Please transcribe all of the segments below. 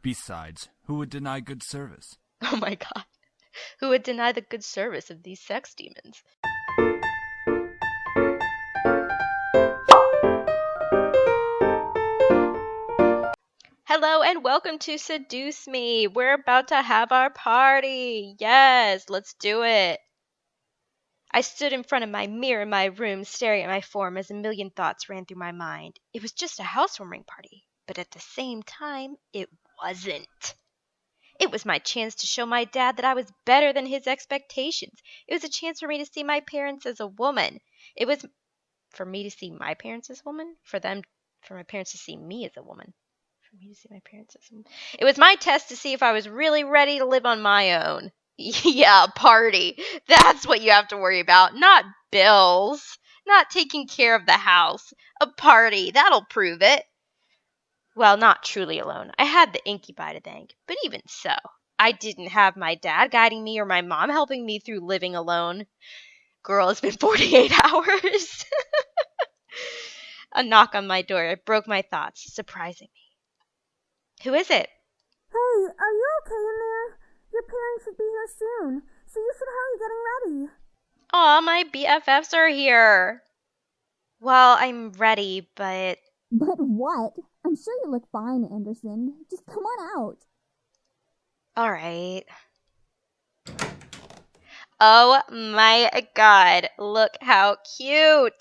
Besides, who would deny good service? Oh my god. Who would deny the good service of these sex demons? Hello and welcome to Seduce Me. We're about to have our party. Yes, let's do it. I stood in front of my mirror in my room, staring at my form as a million thoughts ran through my mind. It was just a housewarming party, but at the same time, it wasn't. It was my chance to show my dad that I was better than his expectations. It was a chance for me to see my parents as a woman. It was for me to see my parents as a woman, for my parents to see me as a woman. For me to see my parents as a woman. It was my test to see if I was really ready to live on my own. Yeah, party. That's what you have to worry about, not bills, not taking care of the house. A party, that'll prove it. Well, not truly alone. I had the incubi to thank, but even so, I didn't have my dad guiding me or my mom helping me through living alone. Girl, it's been 48 hours. A knock on my door broke my thoughts, surprising me. Who is it? Hey, are you okay in there? Your parents should be here soon, so you should hurry getting ready. Aw, my BFFs are here. Well, I'm ready, but... But what? I'm sure you look fine, Anderson. Just come on out. All right. Oh my god, look how cute.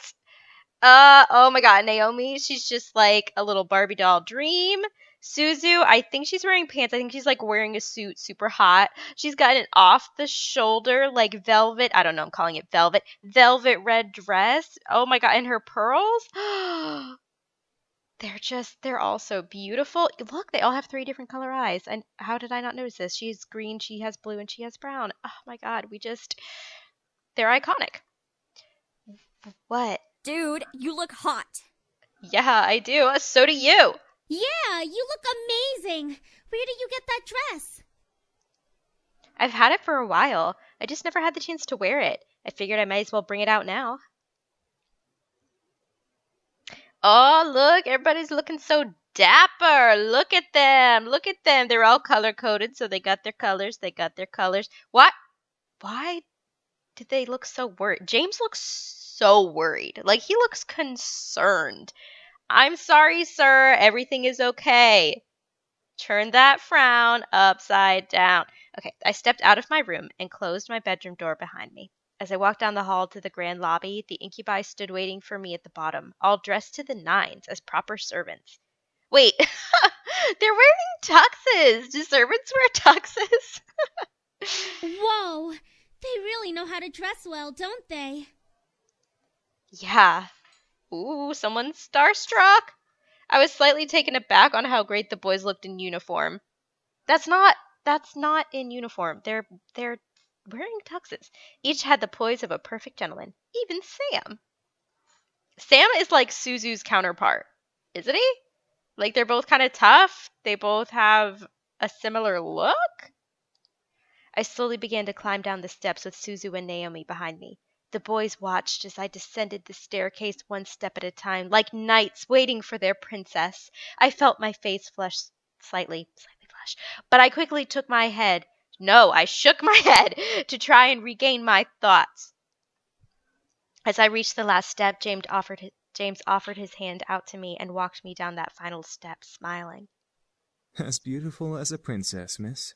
Oh my god, Naomi, she's just like a little Barbie doll dream. Suzu, I think she's wearing pants. I think she's like wearing a suit, super hot. She's got an off the shoulder, like velvet, I don't know, I'm calling it velvet red dress. Oh my god, and her pearls? They're all so beautiful. Look, they all have 3 different color eyes. And how did I not notice this? She has green, she has blue, and she has brown. Oh my god, they're iconic. What? Dude, you look hot. Yeah, I do. So do you. Yeah, you look amazing. Where did you get that dress? I've had it for a while. I just never had the chance to wear it. I figured I might as well bring it out now. Oh, look, everybody's looking so dapper. Look at them. Look at them. They're all color-coded, so they got their colors. What? Why did they look so worried? James looks so worried. Like, he looks concerned. I'm sorry, sir. Everything is okay. Turn that frown upside down. Okay, I stepped out of my room and closed my bedroom door behind me. As I walked down the hall to the grand lobby, the incubi stood waiting for me at the bottom, all dressed to the nines as proper servants. Wait, they're wearing tuxes. Do servants wear tuxes? Whoa, they really know how to dress well, don't they? Yeah. Ooh, someone's starstruck. I was slightly taken aback on how great the boys looked in uniform. That's not in uniform. They're wearing tuxes. Each had the poise of a perfect gentleman. Even Sam. Sam is like Suzu's counterpart, isn't he? Like, they're both kind of tough. They both have a similar look. I slowly began to climb down the steps with Suzu and Naomi behind me. The boys watched as I descended the staircase one step at a time, like knights waiting for their princess. I felt my face flush slightly flush, but I quickly shook my head to try and regain my thoughts. As I reached the last step, James offered his hand out to me and walked me down that final step, smiling. As beautiful as a princess, miss.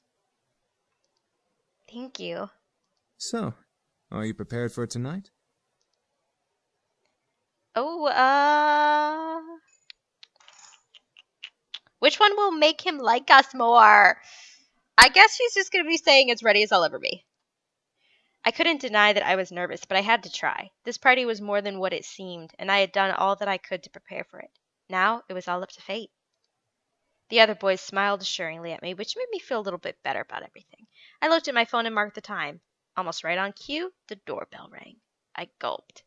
Thank you. So, are you prepared for tonight? Oh, which one will make him like us more? I guess she's just going to be saying as ready as I'll ever be. I couldn't deny that I was nervous, but I had to try. This party was more than what it seemed, and I had done all that I could to prepare for it. Now it was all up to fate. The other boys smiled assuringly at me, which made me feel a little bit better about everything. I looked at my phone and marked the time. Almost right on cue, the doorbell rang. I gulped.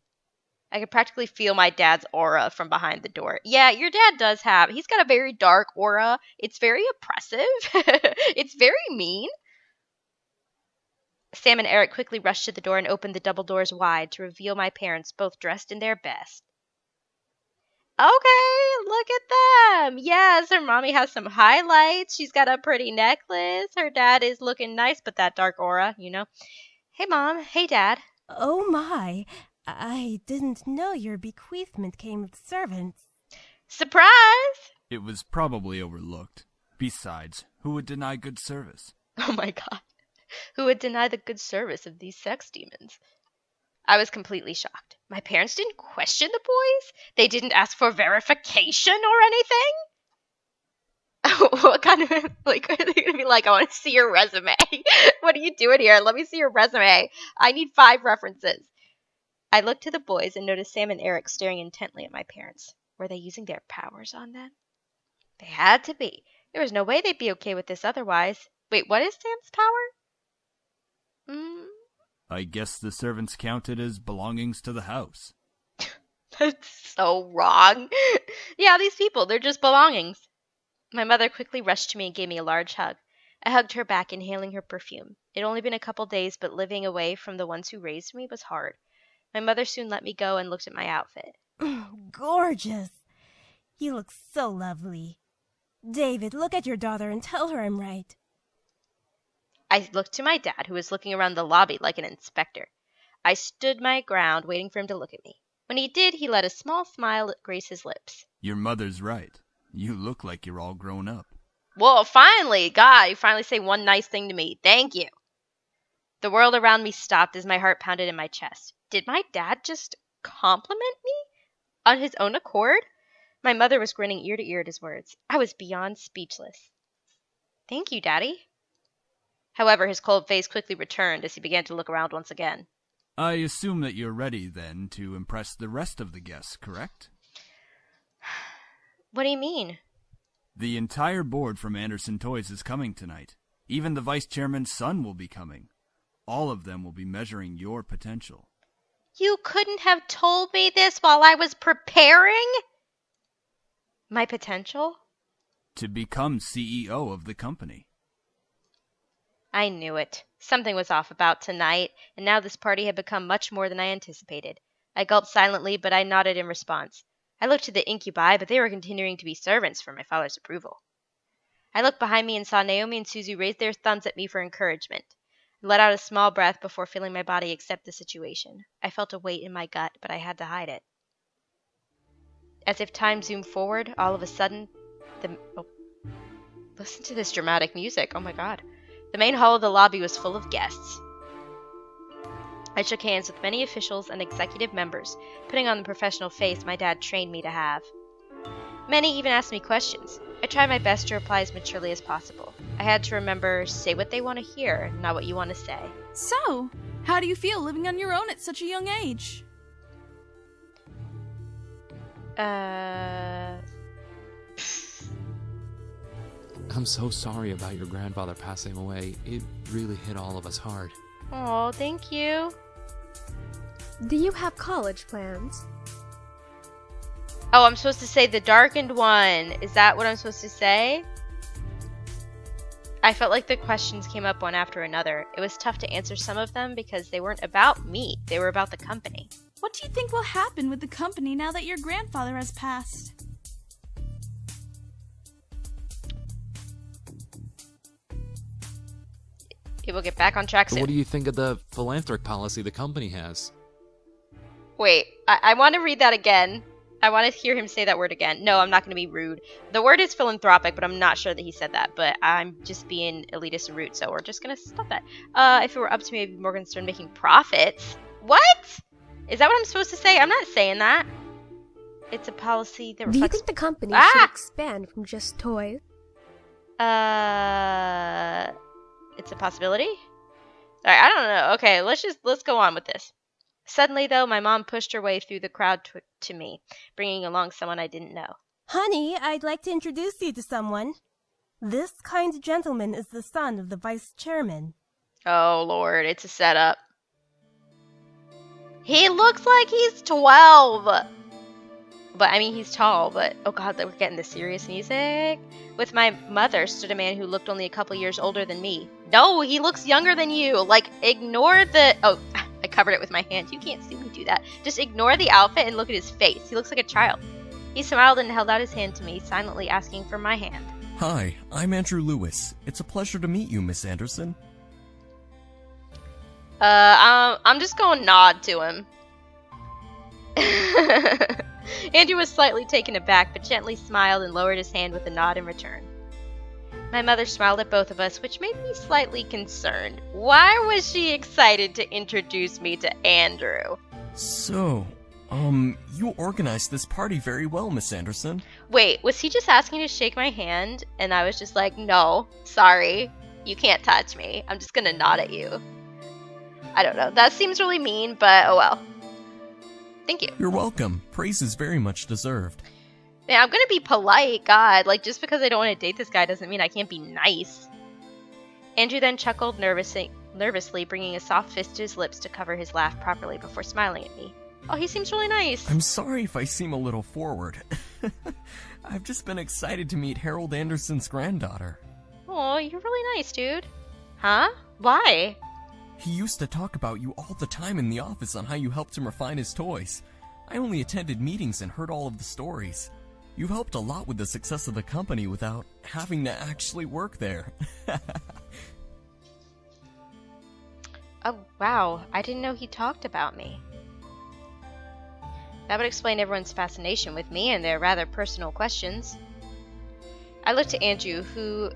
I could practically feel my dad's aura from behind the door. Yeah, your dad he's got a very dark aura. It's very oppressive. It's very mean. Sam and Eric quickly rushed to the door and opened the double doors wide to reveal my parents, both dressed in their best. Okay, look at them. Yes, her mommy has some highlights. She's got a pretty necklace. Her dad is looking nice, but that dark aura, you know. Hey, Mom. Hey, Dad. Oh my, I didn't know your bequeathment came with servants. Surprise! It was probably overlooked. Besides, who would deny good service? Oh my god. Who would deny the good service of these sex demons? I was completely shocked. My parents didn't question the boys? They didn't ask for verification or anything? What kind of, like, are they gonna be like, I want to see your resume? What are you doing here? Let me see your resume. I need 5 references. I looked to the boys and noticed Sam and Eric staring intently at my parents. Were they using their powers on them? They had to be. There was no way they'd be okay with this otherwise. Wait, what is Sam's power? I guess the servants counted as belongings to the house. That's so wrong. Yeah, these people, they're just belongings. My mother quickly rushed to me and gave me a large hug. I hugged her back, inhaling her perfume. It'd only been a couple days, but living away from the ones who raised me was hard. My mother soon let me go and looked at my outfit. Gorgeous. You look so lovely. David, look at your daughter and tell her I'm right. I looked to my dad, who was looking around the lobby like an inspector. I stood my ground, waiting for him to look at me. When he did, he let a small smile grace his lips. Your mother's right. You look like you're all grown up. Well, finally, God, you finally say one nice thing to me. Thank you. The world around me stopped as my heart pounded in my chest. Did my dad just compliment me? On his own accord? My mother was grinning ear to ear at his words. I was beyond speechless. Thank you, Daddy. However, his cold face quickly returned as he began to look around once again. I assume that you're ready, then, to impress the rest of the guests, correct? What do you mean? The entire board from Anderson Toys is coming tonight. Even the vice chairman's son will be coming. All of them will be measuring your potential. You couldn't have told me this while I was preparing? My potential? To become CEO of the company. I knew it. Something was off about tonight, and now this party had become much more than I anticipated. I gulped silently, but I nodded in response. I looked to the incubi, but they were continuing to be servants for my father's approval. I looked behind me and saw Naomi and Susie raise their thumbs at me for encouragement. I let out a small breath before feeling my body accept the situation. I felt a weight in my gut, but I had to hide it. As if time zoomed forward, all of a sudden, listen to this dramatic music. Oh my god. The main hall of the lobby was full of guests. I shook hands with many officials and executive members, putting on the professional face my dad trained me to have. Many even asked me questions. I tried my best to reply as maturely as possible. I had to remember, say what they want to hear, not what you want to say. So, how do you feel living on your own at such a young age? I'm so sorry about your grandfather passing away. It really hit all of us hard. Oh, thank you. Do you have college plans? Oh, I'm supposed to say the darkened one. Is that what I'm supposed to say? I felt like the questions came up one after another. It was tough to answer some of them because they weren't about me. They were about the company. What do you think will happen with the company now that your grandfather has passed? It will get back on track soon. What do you think of the philanthropic policy the company has? Wait, I want to read that again. I want to hear him say that word again. No, I'm not going to be rude. The word is philanthropic, but I'm not sure that he said that. But I'm just being elitist and rude, so we're just going to stop that. If it were up to me, I'd be more concerned making profits. What? Is that what I'm supposed to say? I'm not saying that. It's a policy that reflects... Do you think the company should expand from just toys? It's a possibility? Alright, I don't know. Okay, let's go on with this. Suddenly, though, my mom pushed her way through the crowd to me, bringing along someone I didn't know. Honey, I'd like to introduce you to someone. This kind gentleman is the son of the vice chairman. Oh, Lord, it's a setup. He looks like he's 12. But, I mean, he's tall, but, oh god, we're getting the serious music. With my mother stood a man who looked only a couple years older than me. No, he looks younger than you. Like, ignore the... Oh, I covered it with my hand. You can't see me do that. Just ignore the outfit and look at his face. He looks like a child. He smiled and held out his hand to me, silently asking for my hand. Hi, I'm Andrew Lewis. It's a pleasure to meet you, Miss Anderson. I'm just gonna nod to him. Andrew was slightly taken aback, but gently smiled and lowered his hand with a nod in return. My mother smiled at both of us, which made me slightly concerned. Why was she excited to introduce me to Andrew? So, you organized this party very well, Miss Anderson. Wait, was he just asking to shake my hand? And I was just like, no, sorry, you can't touch me. I'm just gonna nod at you. I don't know. That seems really mean, but oh well. Thank you. You're welcome. Praise is very much deserved. Man, I'm gonna be polite, God. Like, just because I don't want to date this guy doesn't mean I can't be nice. Andrew then chuckled nervously, bringing a soft fist to his lips to cover his laugh properly before smiling at me. Oh, he seems really nice. I'm sorry if I seem a little forward. I've just been excited to meet Harold Anderson's granddaughter. Oh, you're really nice, dude. Huh? Why? He used to talk about you all the time in the office on how you helped him refine his toys. I only attended meetings and heard all of the stories. You helped a lot with the success of the company without having to actually work there. Oh, wow. I didn't know he talked about me. That would explain everyone's fascination with me and their rather personal questions. I looked at Andrew, who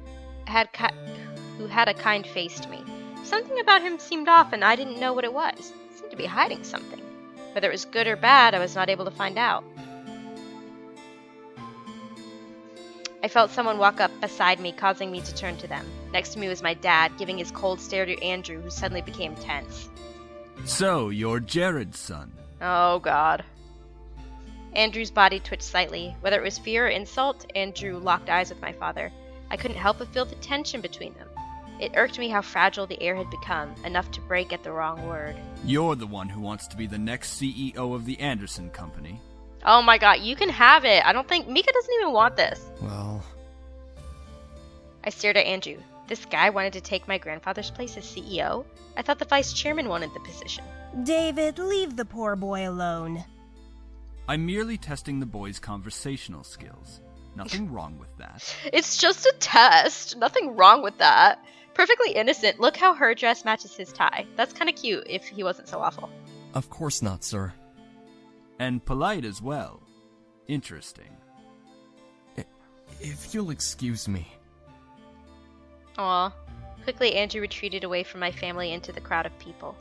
had a kind face to me. Something about him seemed off, and I didn't know what it was. He seemed to be hiding something. Whether it was good or bad, I was not able to find out. I felt someone walk up beside me, causing me to turn to them. Next to me was my dad, giving his cold stare to Andrew, who suddenly became tense. So, you're Jared's son. Oh, God. Andrew's body twitched slightly. Whether it was fear or insult, Andrew locked eyes with my father. I couldn't help but feel the tension between them. It irked me how fragile the air had become, enough to break at the wrong word. You're the one who wants to be the next CEO of the Anderson Company. Oh my God, you can have it. I don't think... Mika doesn't even want this. Well... I stared at Andrew. This guy wanted to take my grandfather's place as CEO? I thought the vice chairman wanted the position. David, leave the poor boy alone. I'm merely testing the boy's conversational skills. Nothing wrong with that. It's just a test. Nothing wrong with that. Perfectly innocent. Look how her dress matches his tie. That's kind of cute if he wasn't so awful. Of course not, sir. And polite as well. Interesting. If you'll excuse me. Aw. Quickly, Andrew retreated away from my family into the crowd of people.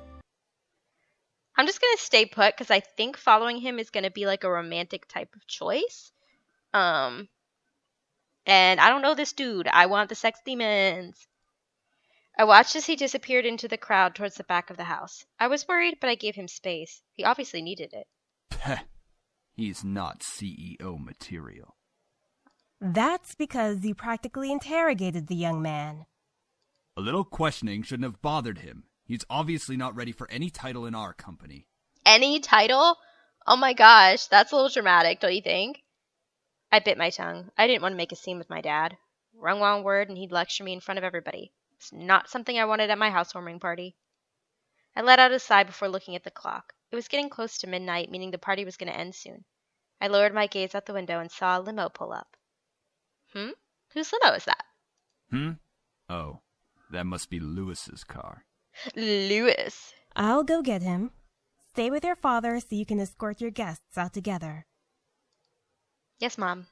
I'm just gonna stay put because I think following him is gonna be like a romantic type of choice. And I don't know this dude. I want the sex demons. I watched as he disappeared into the crowd towards the back of the house. I was worried, but I gave him space. He obviously needed it. Peh. He's not CEO material. That's because you practically interrogated the young man. A little questioning shouldn't have bothered him. He's obviously not ready for any title in our company. Any title? Oh my gosh, that's a little dramatic, don't you think? I bit my tongue. I didn't want to make a scene with my dad. Wrong word and he'd lecture me in front of everybody. It's not something I wanted at my housewarming party. I let out a sigh before looking at the clock. It was getting close to midnight, meaning the party was going to end soon. I lowered my gaze out the window and saw a limo pull up. Whose limo is that? Oh, that must be Lewis's car. Lewis. I'll go get him. Stay with your father so you can escort your guests out together. Yes, Mom.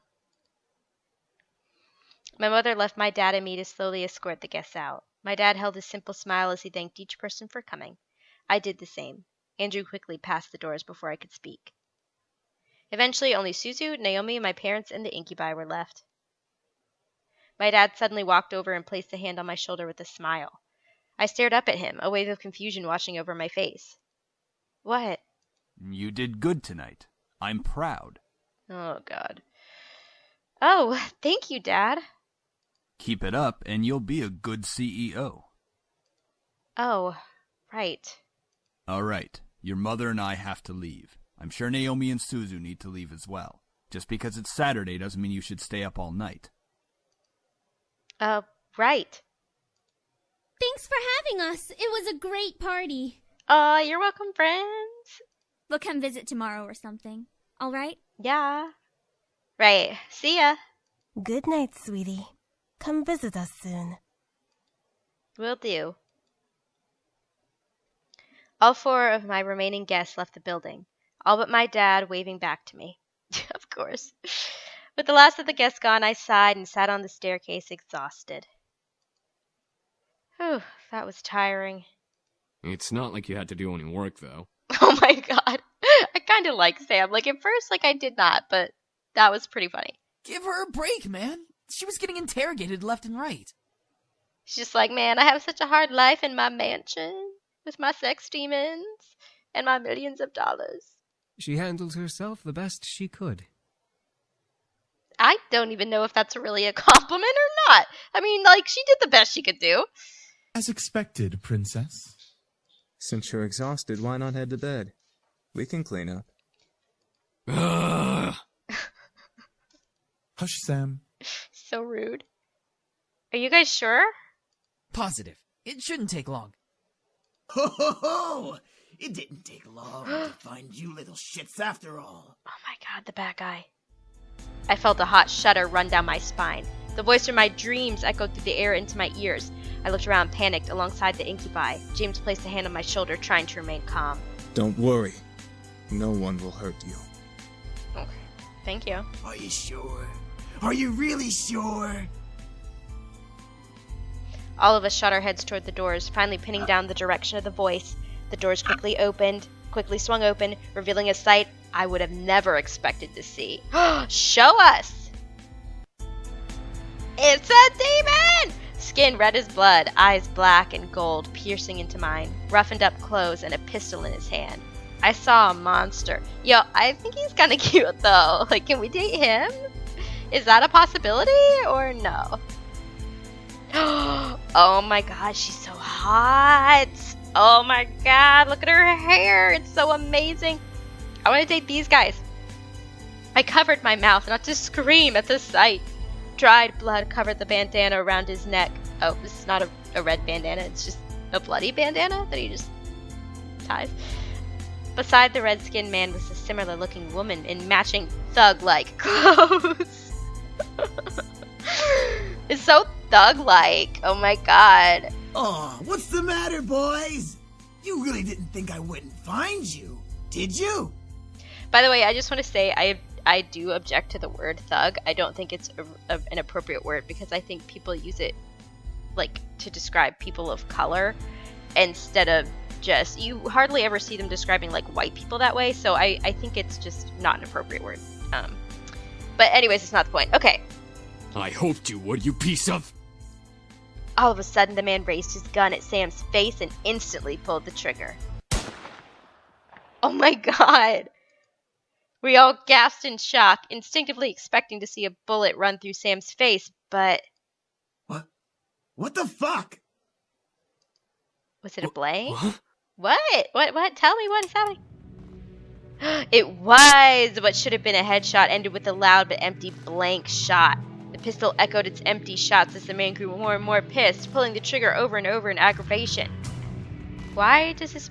My mother left my dad and me to slowly escort the guests out. My dad held a simple smile as he thanked each person for coming. I did the same. Andrew quickly passed the doors before I could speak. Eventually, only Suzu, Naomi, my parents, and the incubi were left. My dad suddenly walked over and placed a hand on my shoulder with a smile. I stared up at him, a wave of confusion washing over my face. What? You did good tonight. I'm proud. Oh, God. Oh, thank you, Dad. Keep it up, and you'll be a good CEO. Oh, right. All right. Your mother and I have to leave. I'm sure Naomi and Suzu need to leave as well. Just because it's Saturday doesn't mean you should stay up all night. Right. Thanks for having us. It was a great party. You're welcome, friends. We'll come visit tomorrow or something. All right? Yeah. Right. See ya. Good night, sweetie. Come visit us soon. Will do. All 4 of my remaining guests left the building, all but my dad waving back to me. Of course. With the last of the guests gone, I sighed and sat on the staircase exhausted. Whew, that was tiring. It's not like you had to do any work, though. Oh my god. I kind of like Sam. Like, at first, like, I did not, but that was pretty funny. Give her a break, man. She was getting interrogated left and right. She's just like, man, I have such a hard life in my mansion with my sex demons and my millions of dollars. She handled herself the best she could. I don't even know if that's really a compliment or not. I mean, like, she did the best she could do. As expected, princess. Since you're exhausted, why not head to bed? We can clean up. Hush, Sam. So rude. Are you guys sure? Positive. It shouldn't take long. Ho ho ho! It didn't take long to find you little shits after all. Oh my god, the bad guy. I felt a hot shudder run down my spine. The voice from my dreams echoed through the air into my ears. I looked around, panicked, alongside the incubi. James placed a hand on my shoulder, trying to remain calm. Don't worry. No one will hurt you. Okay. Thank you. Are you sure? Are you really sure? All of us shot our heads toward the doors, finally pinning down the direction of the voice. The doors quickly swung open, revealing a sight I would have never expected to see. Show us! It's a demon! Skin red as blood, eyes black and gold piercing into mine, roughened up clothes, and a pistol in his hand. I saw a monster. Yo, I think he's kinda cute though. Like, can we date him? Is that a possibility or no? Oh my god, she's so hot. Oh my god, look at her hair. It's so amazing. I want to date these guys. I covered my mouth not to scream at the sight. Dried blood covered the bandana around his neck. Oh, this is not a red bandana. It's just a bloody bandana that he just ties. Beside the red-skinned man was a similar-looking woman in matching thug-like clothes. It's so thug-like. Oh my god. Aw, what's the matter, boys? You really didn't think I wouldn't find you, did you? By the way, I just want to say I do object to the word thug. I don't think it's an appropriate word because I think people use it like to describe people of color instead of just, you hardly ever see them describing like white people that way, so I think it's just not an appropriate word. But anyways, it's not the point. Okay. I hoped you would, you piece of... All of a sudden, the man raised his gun at Sam's face and instantly pulled the trigger. Oh my god! We all gasped in shock, instinctively expecting to see a bullet run through Sam's face, but... What the fuck? Was it a blank? What? What? Tell me what is happening. It was! What should have been a headshot ended with a loud but empty blank shot. The pistol echoed its empty shots as the man grew more and more pissed, pulling the trigger over and over in aggravation. Why does this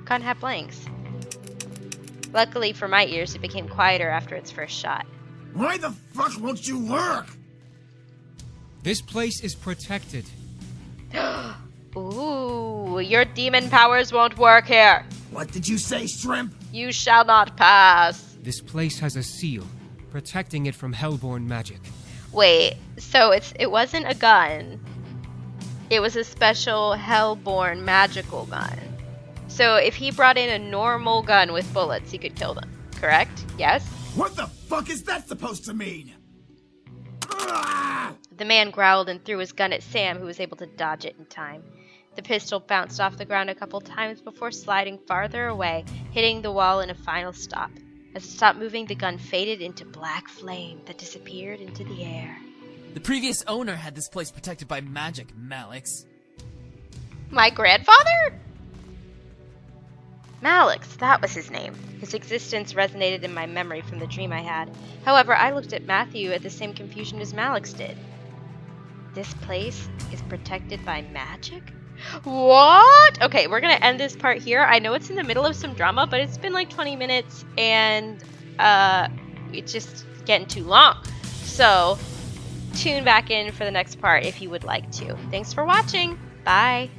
gun have blanks? Luckily for my ears, it became quieter after its first shot. Why the fuck won't you work? This place is protected. Ooh, your demon powers won't work here. What did you say, shrimp? You shall not pass. This place has a seal, protecting it from hellborn magic. Wait, so it wasn't a gun. It was a special hellborn magical gun. So if he brought in a normal gun with bullets, he could kill them, correct? Yes? What the fuck is that supposed to mean? The man growled and threw his gun at Sam, who was able to dodge it in time. The pistol bounced off the ground a couple times before sliding farther away, hitting the wall in a final stop. As it stopped moving, the gun faded into black flame that disappeared into the air. The previous owner had this place protected by magic, Malix. My grandfather? Malix, that was his name. His existence resonated in my memory from the dream I had. However, I looked at Matthew at the same confusion as Malix did. This place is protected by magic? What? Okay, we're gonna end this part here. I know it's in the middle of some drama, but it's been like 20 minutes, and it's getting too long. So tune back in for the next part if you would like to. Thanks for watching. Bye.